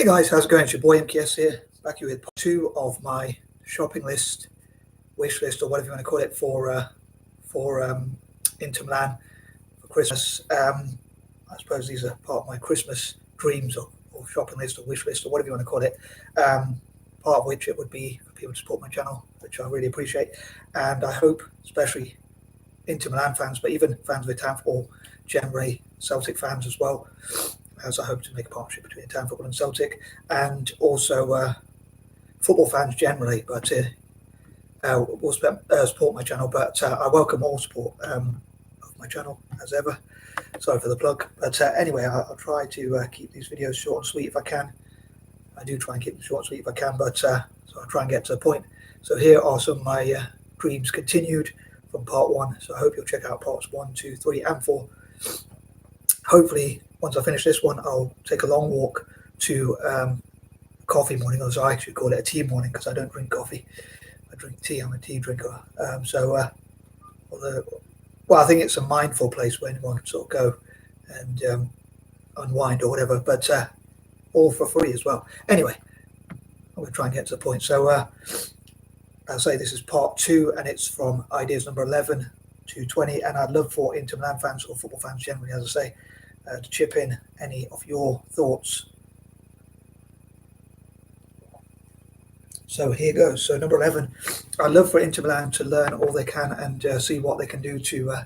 Hey guys, how's it going? It's your boy MKS here, back here with part 2 of my shopping list, wish list, or whatever you want to call it for Inter Milan for Christmas. I suppose these are part of my Christmas dreams or shopping list or wish list or whatever you want to call it. Part of which it would be for people to support my channel, which I really appreciate, and I hope, especially Inter Milan fans, but even fans of Italian football generally, Celtic fans as well, as I hope to make a partnership between Italian football and Celtic, and also football fans generally. But will support my channel. But I welcome all support of my channel as ever. Sorry for the plug. But anyway, I'll try to keep these videos short and sweet if I can. I do try and keep them short and sweet if I can, but so I'll try and get to the point. So here are some of my dreams continued from part 1. So I hope you'll check out parts 1, 2, 3, and 4. Hopefully, once I finish this one, I'll take a long walk to coffee morning, as I actually call it, a tea morning, because I don't drink coffee. I drink tea. I'm a tea drinker. I think it's a mindful place where anyone can sort of go and unwind or whatever, but all for free as well. Anyway, I'm going to try and get to the point. So I'll say this is part 2, and it's from ideas number 11 to 20, and I'd love for Inter Milan fans or football fans generally, as I say, to chip in any of your thoughts. So here goes. So number 11, I'd love for Inter Milan to learn all they can and see what they can do to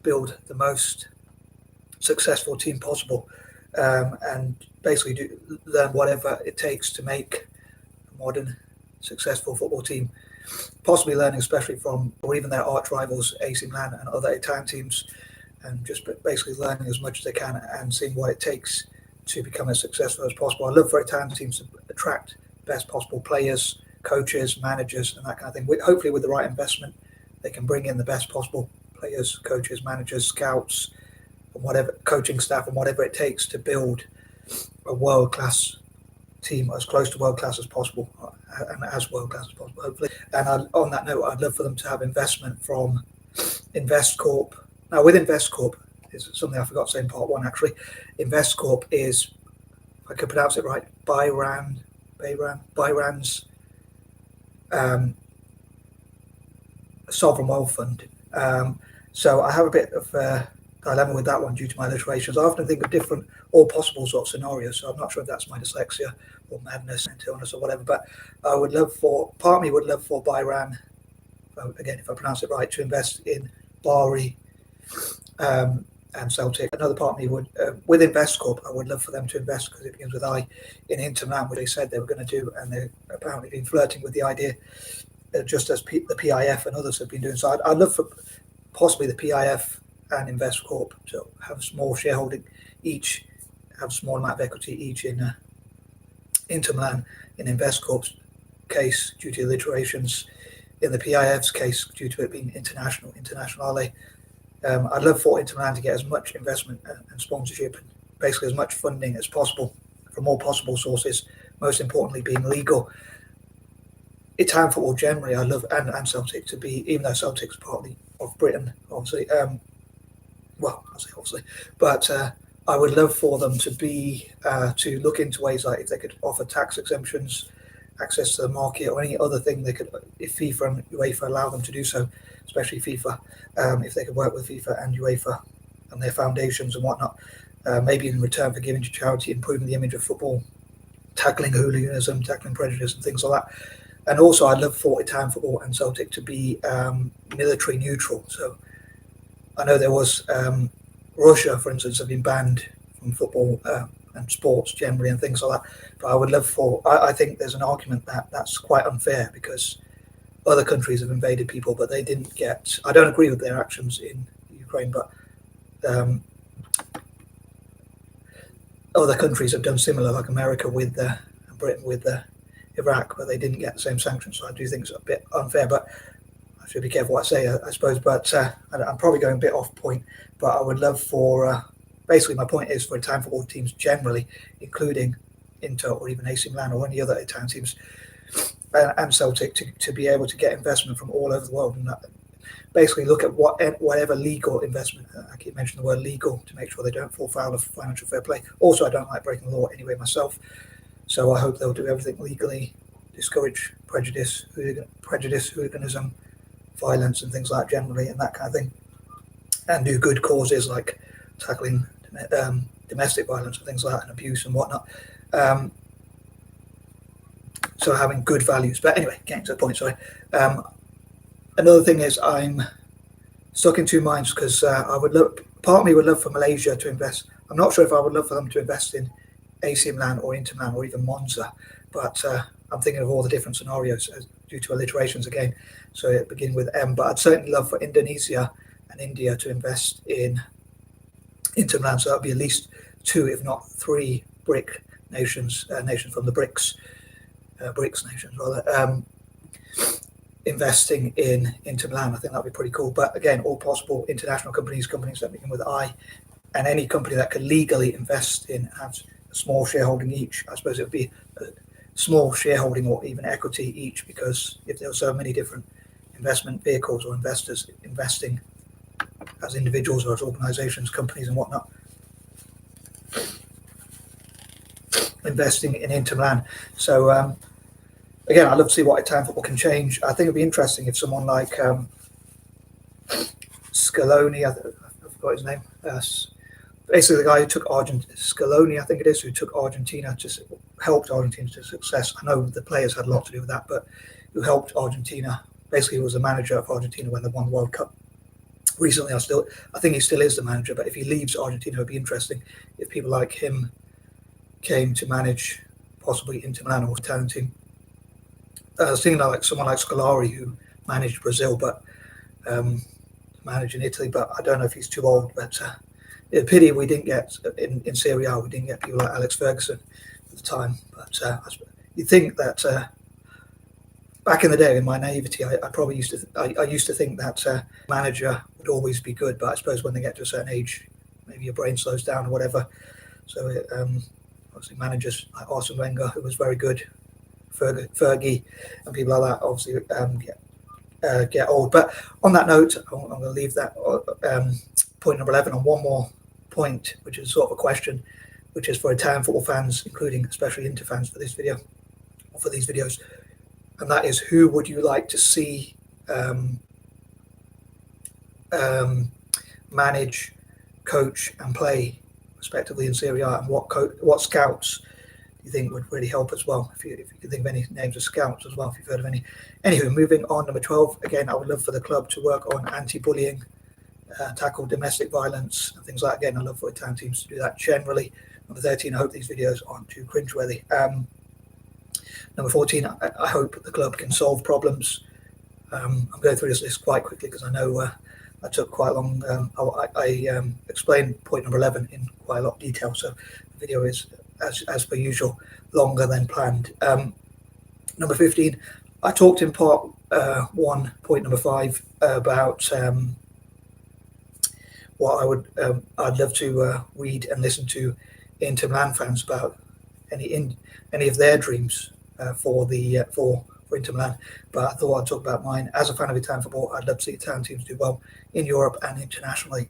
build the most successful team possible, and basically learn whatever it takes to make a modern, successful football team. Possibly learning especially from, or even their arch rivals, AC Milan and other Italian teams, and just basically learning as much as they can and seeing what it takes to become as successful as possible. I love for Italian teams to attract best possible players, coaches, managers, and that kind of thing. Hopefully with the right investment, they can bring in the best possible players, coaches, managers, scouts, and whatever, coaching staff, and whatever it takes to build a world-class team, as close to world-class as possible, and as world-class as possible, hopefully. And on that note, I'd love for them to have investment from InvestCorp. Now, with InvestCorp, is something I forgot to say in part 1, actually. InvestCorp is, if I could pronounce it right, Bayran's sovereign wealth fund. So I have a bit of a dilemma with that one due to my alliterations. I often think of different, all possible sort of scenarios, so I'm not sure if that's my dyslexia or madness, mental illness, or whatever, but I would love for, part of me would love for Bayran, again, if I pronounce it right, to invest in Bari and Celtic. Another part of me would, with InvestCorp, I would love for them to invest, because it begins with I, in Inter Milan, which they said they were going to do, and they've apparently been flirting with the idea, just as the PIF and others have been doing. So I'd love for possibly the PIF and InvestCorp to have small shareholding each, have a small amount of equity each in Inter Milan, in InvestCorp's case due to alliterations, in the PIF's case due to it being internationale. I'd love for Inter Milan to get as much investment and sponsorship, and basically as much funding as possible from all possible sources, most importantly being legal. Italian football generally, I love, and Celtic to be, even though Celtic's partly of Britain, obviously, well, I say obviously, but I would love for them to be, to look into ways like if they could offer tax exemptions, access to the market, or any other thing they could, if FIFA and UEFA allow them to do so, especially FIFA, if they could work with FIFA and UEFA and their foundations and whatnot, maybe in return for giving to charity, improving the image of football, tackling hooliganism, tackling prejudice and things like that. And also I'd love for Italian football and Celtic to be military neutral. So I know there was, Russia, for instance, have been banned from football and sports generally and things like that. But I would love for, I think there's an argument that that's quite unfair, because other countries have invaded people, but they didn't get, I don't agree with their actions in Ukraine, but other countries have done similar, like America with Britain with Iraq, but they didn't get the same sanctions. So I do think it's a bit unfair, but I should be careful what I say, I suppose. But I'm probably going a bit off point, but I would love for, basically my point is for Italian football teams generally, including Inter or even AC Milan or any other Italian teams, and Celtic, to be able to get investment from all over the world, and basically look at whatever legal investment, I keep mentioning the word legal to make sure they don't fall foul of financial fair play. Also, I don't like breaking the law anyway myself. So I hope they'll do everything legally, discourage prejudice, hooliganism, violence and things like that generally, and that kind of thing, and do good causes like tackling domestic violence and things like that, and abuse and whatnot. So having good values. But anyway, getting to the point, sorry. Another thing is I'm stuck in two minds, because part of me would love for Malaysia to invest. I'm not sure if I would love for them to invest in AC Milan or Inter Milan or even Monza, but I'm thinking of all the different scenarios due to alliterations again. So it begin with M, but I'd certainly love for Indonesia and India to invest in Inter Milan. So that would be at least 2, if not 3 BRIC nations, nations from the BRICS nations rather, investing in Inter Milan. I think that'd be pretty cool. But again, all possible international companies that begin with I, and any company that could legally invest in, have a small shareholding each. I suppose it would be a small shareholding or even equity each, because if there are so many different investment vehicles or investors investing as individuals or as organizations, companies and whatnot, investing in Inter Milan. So again, I'd love to see what Italian football can change. I think it'd be interesting if someone like Scaloni, I forgot his name, basically the guy who took Scaloni, I think it is, who took Argentina, helped Argentina to success. I know the players had a lot to do with that, but who helped Argentina. Basically, he was the manager of Argentina when they won the World Cup. Recently, I think he still is the manager, but if he leaves Argentina, it would be interesting if people like him came to manage possibly Inter Milan or Italian team. I was thinking like someone like Scolari, who managed Brazil, but managed in Italy, but I don't know if he's too old. But it's a pity we didn't get in Serie A. We didn't get people like Alex Ferguson at the time. But you'd think that back in the day, in my naivety, I probably used to think that manager would always be good. But I suppose when they get to a certain age, maybe your brain slows down or whatever. So obviously managers like Arsene Wenger, who was very good, Fergie and people like that, obviously get old. But on that note, I'm going to leave that point number 11 on one more point, which is sort of a question, which is for Italian football fans, including especially Inter fans, for this video or for these videos, and that is, who would you like to see manage, coach and play respectively in Serie A, and what scouts you think would really help as well, if you can think of any names of scouts as well, if you've heard of any. Anywho, moving on, number 12, again, I would love for the club to work on anti-bullying, tackle domestic violence and things like that. Again, I love for Italian teams to do that generally. Number 13, I hope these videos aren't too cringeworthy. Number 14, I hope the club can solve problems. I'm going through this list quite quickly because I know I took quite long. I explained point number 11 in quite a lot of detail, so the video is, as per usual, longer than planned. Number 15, I talked in part 1, point number 5, about what I'd love to read and listen to Inter Milan fans about any of their dreams for Inter Milan. But I thought I'd talk about mine. As a fan of Italian football, I'd love to see Italian teams do well in Europe and internationally.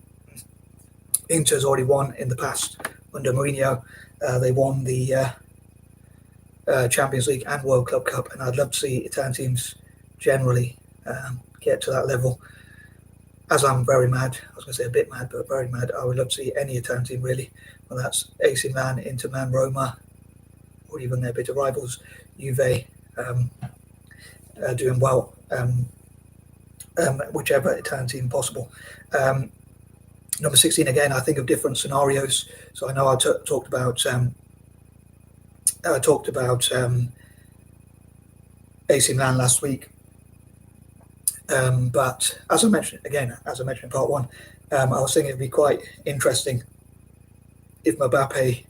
Inter's already won in the past under Mourinho. They won the Champions League and World Club Cup, and I'd love to see Italian teams generally get to that level. As I'm very mad, I was going to say a bit mad, but very mad, I would love to see any Italian team really, whether that's AC Milan, Inter Milan, Roma, or even their bitter rivals, Juve, doing well, whichever Italian team possible. Number 16, again, I think of different scenarios. So I know I talked about AC Milan last week, but as I mentioned in part 1, I was thinking it'd be quite interesting if Mbappe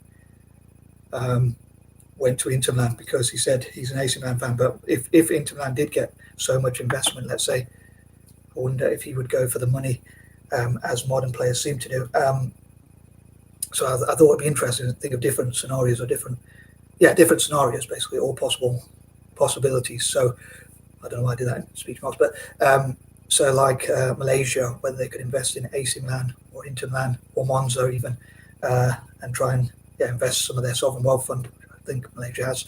went to Inter Milan, because he said he's an AC Milan fan. But if Inter Milan did get so much investment, let's say, I wonder if he would go for the money, as modern players seem to do. So I thought it'd be interesting to think of different scenarios, or different scenarios, basically, all possible possibilities. So I don't know why I did that in speech marks, but so like Malaysia, whether they could invest in AC Milan or Inter Milan or Monza even, and try and invest some of their sovereign wealth fund, think Malaysia has.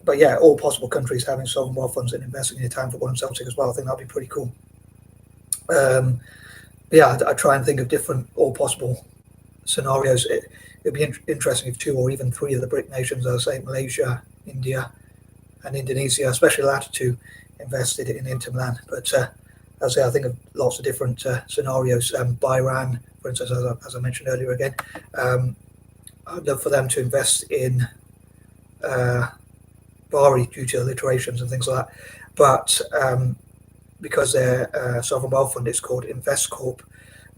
But yeah, all possible countries having sovereign wealth funds and investing in Italian football and Celtic as well. I think that'd be pretty cool. Yeah, I try and think of different all possible scenarios. It'd be interesting if 2 or even 3 of the BRIC nations, as I say, Malaysia, India, and Indonesia, especially the latter 2, invested in Inter Milan. But as I say, I think of lots of different scenarios. Bahrain, for instance, as I mentioned earlier again, I'd love for them to invest in Bari due to alliterations and things like that. But because their sovereign wealth fund is called InvestCorp,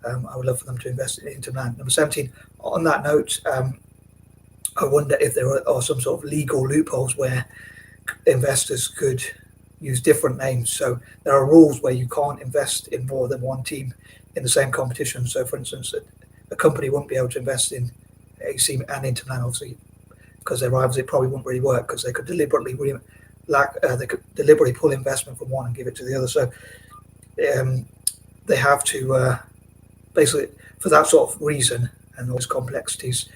I would love for them to invest in Inter Milan. Number 17, on that note, I wonder if there are some sort of legal loopholes where investors could use different names. So there are rules where you can't invest in more than one team in the same competition. So for instance, a company wouldn't be able to invest in AC and Inter Milan, obviously, because they're rivals. It probably wouldn't really work because they could deliberately pull investment from one and give it to the other. So they have to basically, for that sort of reason and those complexities,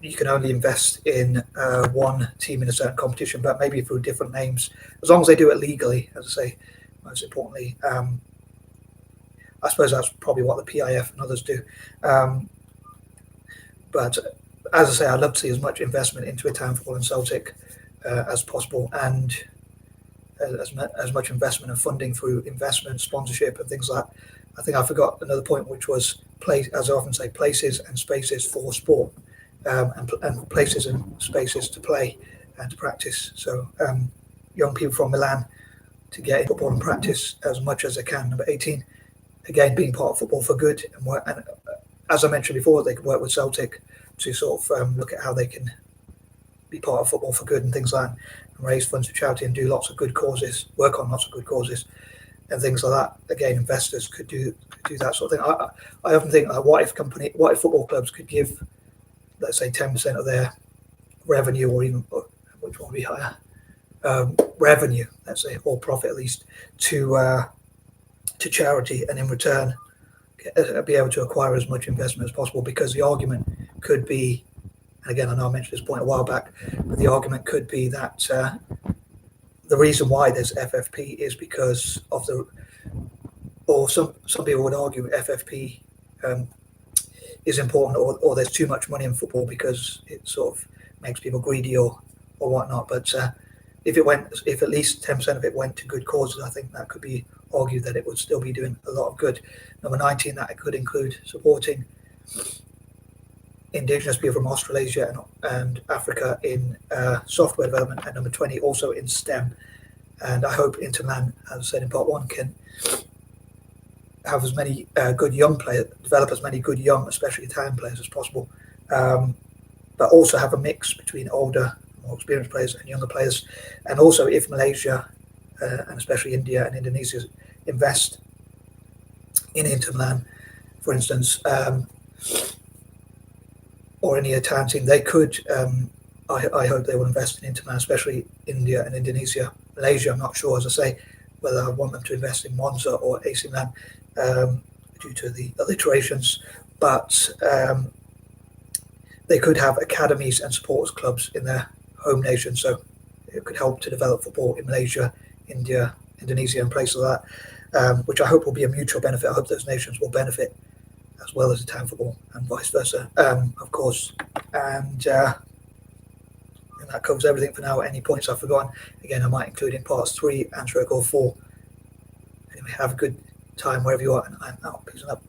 you can only invest in one team in a certain competition, but maybe through different names, as long as they do it legally, as I say, most importantly. I suppose that's probably what the PIF and others do. But as I say, I'd love to see as much investment into Italian football and Celtic as possible, and as much investment and funding through investment, sponsorship, and things like that. I think I forgot another point, which was as I often say, places and spaces for sport, and places and spaces to play and to practice. So young people from Milan to get in football and practice as much as they can. Number 18, again, being part of Football for Good, and as I mentioned before, they can work with Celtic to sort of look at how they can be part of Football for Good and things like that, and raise funds for charity and do lots of good causes, work on lots of good causes and things like that. Again, investors could do that sort of thing. I often think, what if football clubs could give, let's say, 10% of their revenue, or even, which one would be higher, revenue, let's say, or profit at least, to charity, and in return be able to acquire as much investment as possible. Because the argument could be, and again, I know I mentioned this point a while back, but the argument could be that the reason why there's FFP is because of some people would argue FFP is important, or there's too much money in football because it sort of makes people greedy or whatnot. But if at least 10% of it went to good causes, I think that could be argued that it would still be doing a lot of good. Number 19, that it could include supporting Indigenous people from Australasia and Africa in software development, and number 20, also in STEM. And I hope Inter Milan, as I said in part 1, can have as many good young players, develop as many good young, especially Italian players, as possible, but also have a mix between older, more experienced players and younger players. And also, if Malaysia and especially India and Indonesia invest in Inter Milan, for instance, or any Italian team, they could, I hope they will invest in Inter Milan, especially India and Indonesia. Malaysia, I'm not sure, as I say, whether I want them to invest in Monza or AC Milan due to the alliterations, but they could have academies and supporters clubs in their home nation, so it could help to develop football in Malaysia, India, Indonesia, and places like that, which I hope will be a mutual benefit. I hope those nations will benefit as well as Italian football, and vice versa, of course. And that covers everything for now. Any points I've forgotten, again, I might include in parts 3 and or 4. Anyway, have a good time wherever you are, and I'm out. Peace and love.